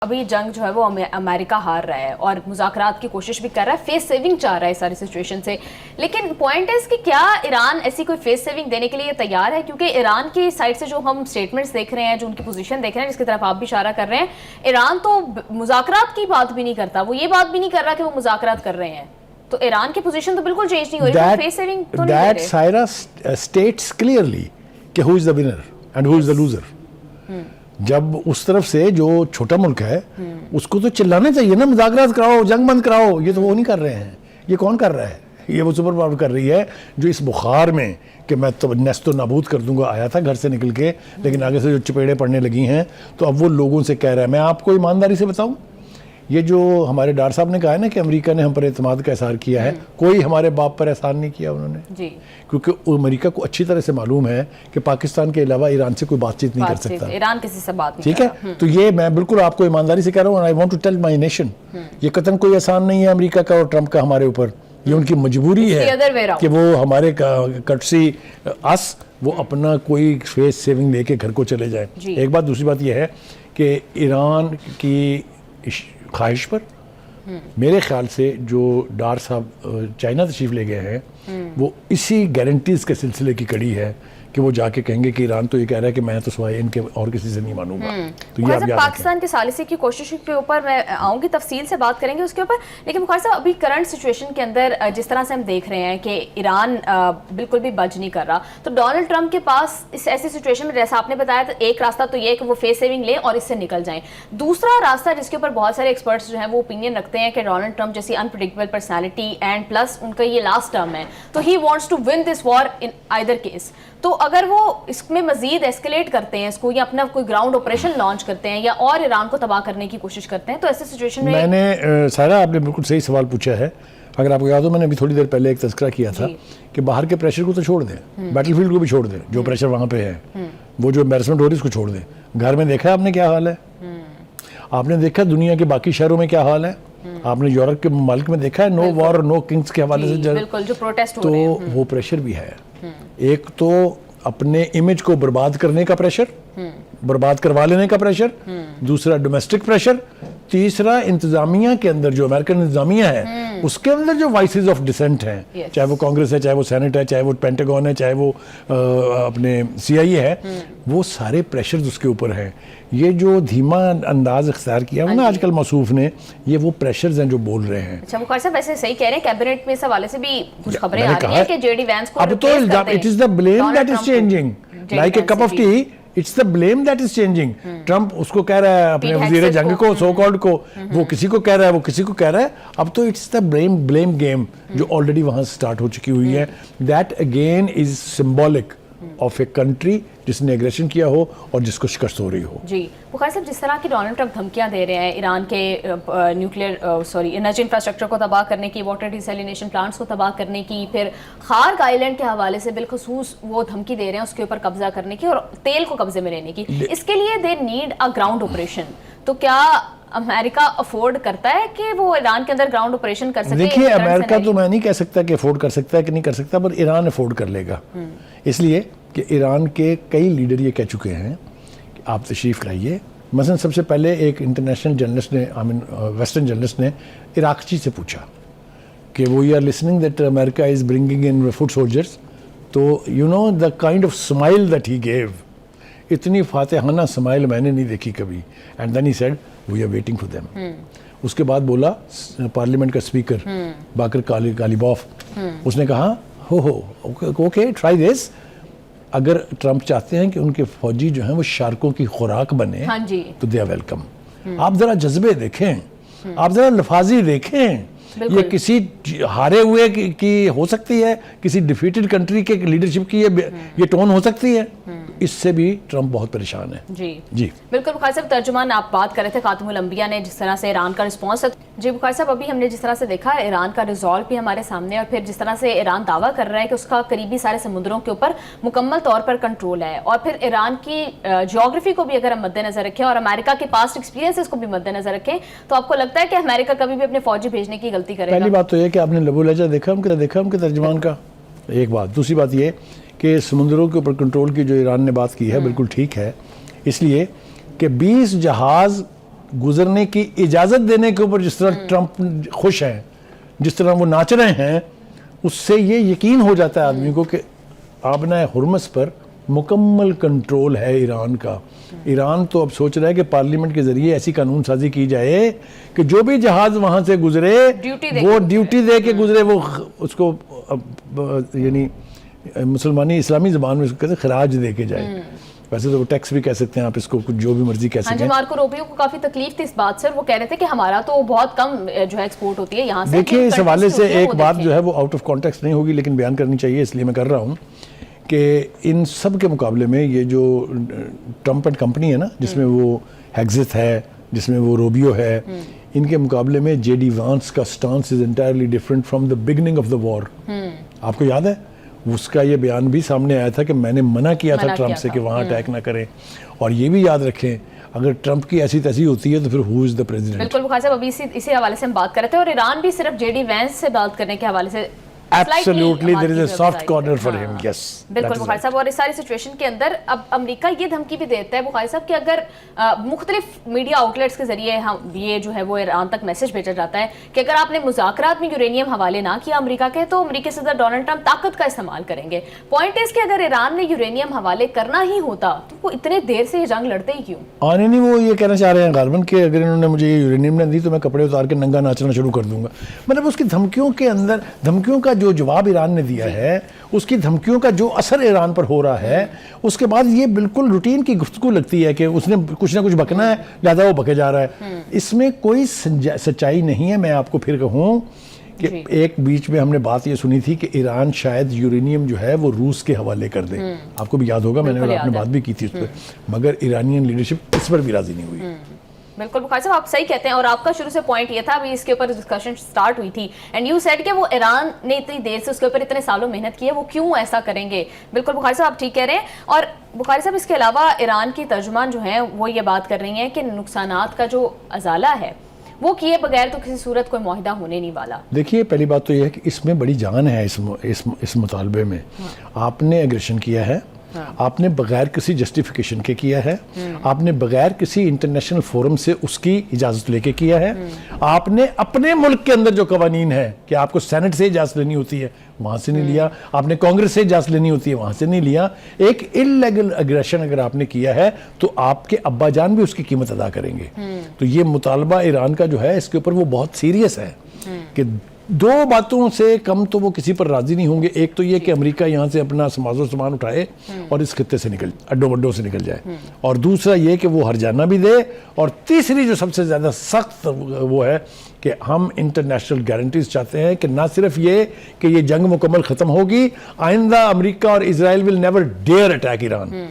ابھی جنگ جو ہے وہ امریکہ ہار رہا ہے اور مذاکرات کی کوشش بھی کر رہا ہے، فیس سیونگ چاہ رہا ہے ساری سچویشن سے، لیکن پوائنٹ ہے اس کہ کیا ایران ایسی کوئی فیس سیونگ دینے کے لیے تیار ہے؟ کیونکہ ایران کی سائڈ سے جو ہم سٹیٹمنٹس دیکھ رہے ہیں، جو ان کی پوزیشن دیکھ رہے ہیں، جس کی طرف آپ بھی اشارہ کر رہے ہیں، ایران تو مذاکرات کی بات بھی نہیں کرتا، وہ یہ بات بھی نہیں کر رہا کہ وہ مذاکرات کر رہے ہیں، تو ایران کی پوزیشن تو بالکل چینج نہیں ہو رہی، فیس سیونگ تو نہیں دے رہے۔ Syria states clearly کہ who is the winner and who is the loser۔ جب اس طرف سے جو چھوٹا ملک ہے اس کو تو چلانا چاہیے نا، مذاکرات کراؤ، جنگ بند کراؤ، یہ تو وہ نہیں کر رہے ہیں۔ یہ کون کر رہا ہے؟ یہ وہ سپر پاور کر رہی ہے جو اس بخار میں کہ میں تو نیست و نابود کر دوں گا آیا تھا گھر سے نکل کے، لیکن آگے سے جو چپیڑے پڑنے لگی ہیں تو اب وہ لوگوں سے کہہ رہا ہے۔ میں آپ کو ایمانداری سے بتاؤں، یہ جو ہمارے ڈار صاحب نے کہا ہے نا کہ امریکہ نے ہم پر اعتماد کا اظہار کیا ہے، کوئی ہمارے باپ پر احسان نہیں کیا انہوں نے، کیونکہ امریکہ کو اچھی طرح سے معلوم ہے کہ پاکستان کے علاوہ ایران سے کوئی بات چیت نہیں کر سکتا، ایران کسی سے بات نہیں، ٹھیک ہے؟ تو یہ میں بالکل آپ کو ایمانداری سے کہہ رہا ہوں، I want to tell my nation، یہ قطعاً کوئی احسان نہیں ہے امریکہ کا اور ٹرمپ کا ہمارے اوپر، یہ ان کی مجبوری ہے کہ وہ ہمارے کٹسی اس وہ اپنا کوئی فیس سیونگ لے کے گھر کو چلے جائیں۔ ایک بات، دوسری بات یہ ہے کہ ایران کی خواہش پر میرے خیال سے جو ڈار صاحب چائنا تشریف لے گئے ہیں وہ اسی گارنٹیز کے سلسلے کی کڑی ہے کہ وہ جا کے کہیں گے کہ ایران تو یہ کہہ رہا ہے کہ میں تو سوائے ان کے اور کسی سے نہیں مانوں گا۔ تو یہ پاکستان کے ثالثی کی کوشش کے اوپر میں آؤں گی، تفصیل سے بات کریں گے اس کے اوپر، لیکن بخاری صاحب ابھی کرنٹ سچویشن کے اندر جس طرح سے ہم دیکھ رہے ہیں کہ ایران بالکل بھی بج نہیں کر رہا، تو ڈونلڈ ٹرمپ کے پاس اس ایسی سچویشن میں جیسا آپ نے بتایا تو ایک راستہ تو یہ ہے کہ وہ فیس سیونگ لیں اور اس سے نکل جائیں، دوسرا راستہ جس کے اوپر بہت سارے ایکسپرٹس جو ہیں وہ اوپینین رکھتے ہیں کہ ڈونلڈ ٹرمپ جیسی انپریڈکٹیبل پرسنالٹی اینڈ پلس ان کا یہ لاسٹ ٹرم ہے تو ہی wants to win this war in either case, تو اگر وہ اس میں مزید ایسکیلیٹ کرتے ہیں اس کو یا اپنا کوئی گراؤنڈ آپریشن لانچ کرتے ہیں یا اور ایران کو تباہ کرنے کی کوشش کرتے ہیں، تو ایسے سچویشن میں نے سارا آپ نے بالکل صحیح سوال پوچھا ہے۔ اگر آپ کو یاد ہو میں نے ابھی تھوڑی دیر پہلے ایک تذکرہ کیا تھا کہ باہر کے پریشر کو تو چھوڑ دیں، بیٹل فیلڈ کو بھی چھوڑ دیں، جو پریشر وہاں پہ ہے، وہ جو امبیرسمنٹ ہو رہی ہے اس کو چھوڑ دیں۔ گھر میں دیکھا آپ نے کیا حال ہے، آپ نے دیکھا دنیا کے باقی شہروں میں کیا حال ہے، آپ نے یورپ کے ممالک میں دیکھا ہے نو وار اور نو کنگز کے حوالے سے، تو وہ پریشر بھی ہے۔ ایک تو اپنے امیج کو برباد کرنے کا پریشر، برباد کروا لینے کا پریشر، دوسرا ڈومیسٹک پریشر، تیسرا انتظامیہ کے اندر جو امریکن انتظامیہ ہے اس کے اندر جو وائسز آف ڈسینٹ ہیں، چاہے وہ کانگریس ہے، چاہے وہ سینٹ ہے، چاہے وہ پینٹاگون ہے، چاہے وہ اپنے CIA ہے، وہ سارے پریشرز اس کے اوپر ہیں۔ یہ جو دھیما انداز اختیار کیا ہے نا آج کل موصوف نے، یہ وہ پریشرز ہیں جو بول رہے ہیں۔ اچھا بخاری صاحب ویسے صحیح کہہ رہے ہیں، کیبنٹ میں اس حوالے سے بھی کچھ خبریں آ رہی ہیں کہ JD وینس کو اب تو it is the blame that is changing like a cup of tea، it's the blame that is changing۔ Trump اس کو کہہ رہا ہے اپنے وزیر جنگ کو، سو کالڈ کو، وہ کسی کو کہہ رہا ہے، وہ کسی کو کہہ رہا ہے، اب تو it's the blame game جو آلریڈی وہاں سٹارٹ ہو چکی ہوئی ہے۔ that again is symbolic of a country جس نے اگریشن کیا ہو اور جس کو شکست ہو رہی ہو۔ جی بخاری صاحب، جس طرح کی ڈونلڈ ٹرمپ دھمکیاں دے رہے ہیں ایران کے انرجی انفراسٹرکچر کو تباہ کرنے کی، واٹر ڈیسیلینیشن پلانٹس کو تباہ کرنے کی، پھر خارک آئی لینڈ کے حوالے سے بالخصوص وہ دھمکی دے رہے ہیں اس کے اوپر قبضہ کرنے کی اور تیل کو قبضے میں لینے کی، اس کے لیے they need a ground operation, تو کیا امریکہ افورڈ کرتا ہے کہ وہ ایران کے اندر گراؤنڈ آپریشن کر سکے؟ دیکھیے امریکہ تو میں نہیں کہہ سکتا کہ افورڈ کر سکتا ہے کہ نہیں کر سکتا، پر ایران افورڈ کر لے گا، اس لیے کہ ایران کے کئی لیڈر یہ کہہ چکے ہیں کہ آپ تشریف لائیے۔ مثلا سب سے پہلے ایک انٹرنیشنل جرنلسٹ نے، ویسٹرن جرنلسٹ نے عراقچی سے پوچھا کہ وہ you are listening that America is bringing in foot soldiers, تو you know the kind of smile that he gave, اتنی فاتحانہ اسمائل میں نے نہیں دیکھی کبھی، and then he said we are waiting for them. اس کے بعد بولا پارلیمنٹ کا اسپیکر باقر غالیباف، اس نے کہا اوکے ٹرائی دس، اگر ٹرمپ چاہتے ہیں کہ ان کے فوجی جو ہیں وہ شارکوں کی خوراک بنے تو دے آر ویلکم۔ آپ ذرا جذبے دیکھیں، آپ ذرا لفاظی دیکھیں، یہ کسی ہارے ہوئے کی ہو سکتی ہے، کسی ڈیفیٹڈ کنٹری کے لیڈرشپ کی یہ ٹون ہو سکتی ہے، اس سے بھی ٹرمپ بہت پریشان ہے۔ جی بالکل بخاری صاحب، ترجمان آپ بات کر رہے تھے خاتم الانبیاء نے جس طرح سے ایران کا رسپانس ہے۔ جی بخاری صاحب، ابھی ہم نے جس طرح سے دیکھا ایران کا ریزالو بھی ہمارے سامنے، اور پھر جس طرح سے ایران دعویٰ کر رہا ہے کہ اس کا قریبی سارے سمندروں کے اوپر مکمل طور پر کنٹرول ہے، اور پھر ایران کی جیوگرافی کو بھی اگر ہم مد نظر رکھیں اور امریکہ کے پاسٹ ایکسپیرینسز کو بھی مد نظر رکھیں، تو آپ کو لگتا ہے کہ امریکہ کبھی بھی اپنے فوجی بھیجنے کی غلطی کرے گا؟ پہلی بات تو یہ کہ آپ نے لبو لہجہ دیکھا ہم کے ترجمان کا، ایک بات۔ دوسری بات یہ کہ سمندروں کے اوپر کنٹرول کی جو ایران نے بات کی ہے بالکل ٹھیک ہے، اس لیے کہ 20 جہاز گزرنے کی اجازت دینے کے اوپر جس طرح ٹرمپ خوش ہیں, جس طرح وہ ناچ رہے ہیں, اس سے یہ یقین ہو جاتا ہے آدمی کو کہ آبنائے ہرمز پر مکمل کنٹرول ہے ایران کا. ایران تو اب سوچ رہا ہے کہ پارلیمنٹ کے ذریعے ایسی قانون سازی کی جائے کہ جو بھی جہاز وہاں سے گزرے وہ ڈیوٹی دے کے گزرے, وہ اس کو یعنی مسلمانی اسلامی زبان میں اس کو کہتے ہیں خراج دے کے جائے. ویسے تو وہ ٹیکس بھی کہہ سکتے ہیں آپ اس کو, کچھ جو بھی مرضی کہہ سکتے ہیں. ہاں جی, مارکو روبیو کو کافی تکلیف تھی اس بات سے, وہ کہہ رہے تھے کہ ہمارا تو بہت کم جو ہے ایکسپورٹ ہوتی ہے یہاں سے. دیکھیے اس حوالے سے ایک بات جو ہے وہ آؤٹ آف کانٹیکسٹ نہیں ہوگی لیکن بیان کرنی چاہیے, اس لیے میں کر رہا ہوں کہ ان سب کے مقابلے میں یہ جو ٹرمپ اینڈ کمپنی ہے نا, جس میں وہ ہیگزت ہے, جس میں وہ روبیو ہے, ان کے مقابلے میں جے ڈی وانس کا stance is entirely different from the beginning of the war. آپ کو یاد ہے اس کا یہ بیان بھی سامنے آیا تھا کہ میں نے منع کیا تھا ٹرمپ سے کہ وہاں اٹیک نہ کریں. اور یہ بھی یاد رکھیں اگر ٹرمپ کی ایسی تیسی ہوتی ہے تو پھر ہو از دا پریزیڈنٹ. بالکل بخاری صاحب, ابھی اسی حوالے سے ہم بات کر رہے تھے, اور ایران بھی صرف جے ڈی وینس سے بات کرنے کے حوالے سے Absolutely, there is a soft corner for him. Yes. بالکل بخاری صاحب, اور اس ساری سچویشن کے اندر اب امریکہ یہ دھمکی بھی دیتا ہے بخاری صاحب کہ اگر مختلف میڈیا آؤٹ لیٹس کے ذریعے یہ جو ہے وہ ایران تک میسج بھیجا جاتا ہے کہ اگر آپ نے مذاکرات میں یورینیم حوالے نہ کیا امریکہ کے تو امریکی صدر ڈونلڈ ٹرمپ طاقت کا استعمال کریں گے. پوائنٹ اس کہ اگر ایران نے یورینیم حوالے کرنا ہی ہوتا تو وہ اتنے دیر سے یہ جنگ لڑتے ہی کیوں؟ آنے نہیں, وہ یہ کہنا چاہ رہے ہیں غالباً کہ اگر انہوں نے مجھے یہ یورینیم نہ دی تو میں کپڑے اتار کے ننگا ناچنا شروع کر دوں گا. مطلب اس کی دھمکیوں کے اندر, دھمکیوں کا جو جواب ایران نے دیا ہے, اس کی دھمکیوں کا جو اثر ایران پر ہو رہا ہے, اس کے بعد یہ بالکل روٹین کی گفتگو لگتی ہے کہ اس نے کچھ نہ کچھ بکنا ہے لہذا وہ بکے جا رہا ہے. اس میں کوئی سچائی نہیں ہے. میں آپ کو پھر کہوں کہ ایک بیچ میں ہم نے بات یہ سنی تھی کہ ایران شاید یورینیم جو ہے وہ روس کے حوالے کر دے. آپ کو بھی یاد ہوگا, میں نے آپ نے بات بھی کی تھی اس پہ, مگر ایرانین لیڈرشپ اس پر بھی راضی نہیں ہوئی. بالکل بخاری صاحب, آپ صحیح کہتے ہیں, اور آپ کا شروع سے پوائنٹ یہ تھا, ابھی اس کے اوپر ڈسکشن سٹارٹ ہوئی تھی, اینڈ یو سیڈ کہ وہ ایران نے اتنی دیر سے اس کے اوپر اتنے سالوں محنت کی ہے, وہ کیوں ایسا کریں گے. بالکل بخاری صاحب, آپ ٹھیک کہہ رہے ہیں. اور بخاری صاحب اس کے علاوہ ایران کی ترجمان جو ہیں وہ یہ بات کر رہی ہیں کہ نقصانات کا جو ازالہ ہے وہ کیے بغیر تو کسی صورت کوئی معاہدہ ہونے نہیں والا. دیکھیے پہلی بات تو یہ ہے کہ اس میں بڑی جان ہے اس مطالبے میں. آپ نے ایگریشن کیا ہے, آپ نے بغیر کسی جسٹیفیکیشن کے کیا ہے, آپ نے بغیر کسی انٹرنیشنل فورم سے اس کی اجازت لے کے کیا ہے, آپ نے اپنے ملک کے اندر جو قوانین ہے کہ آپ کو سینٹ سے اجازت لینی ہوتی ہے وہاں سے نہیں لیا, آپ نے کانگریس سے اجازت لینی ہوتی ہے وہاں سے نہیں لیا. ایک اللیگل اگریشن اگر آپ نے کیا ہے تو آپ کے ابا جان بھی اس کی قیمت ادا کریں گے. تو یہ مطالبہ ایران کا جو ہے اس کے اوپر وہ بہت سیریس ہے کہ دو باتوں سے کم تو وہ کسی پر راضی نہیں ہوں گے. ایک تو یہ کہ امریکہ یہاں سے اپنا ساز و سامان اٹھائے اور اس خطے سے نکل اڈوں وڈوں سے نکل جائے, اور دوسرا یہ کہ وہ ہرجانہ بھی دے, اور تیسری جو سب سے زیادہ سخت وہ ہے کہ ہم انٹرنیشنل گارنٹیز چاہتے ہیں کہ نہ صرف یہ کہ یہ جنگ مکمل ختم ہوگی, آئندہ امریکہ اور اسرائیل will never dare attack Iran.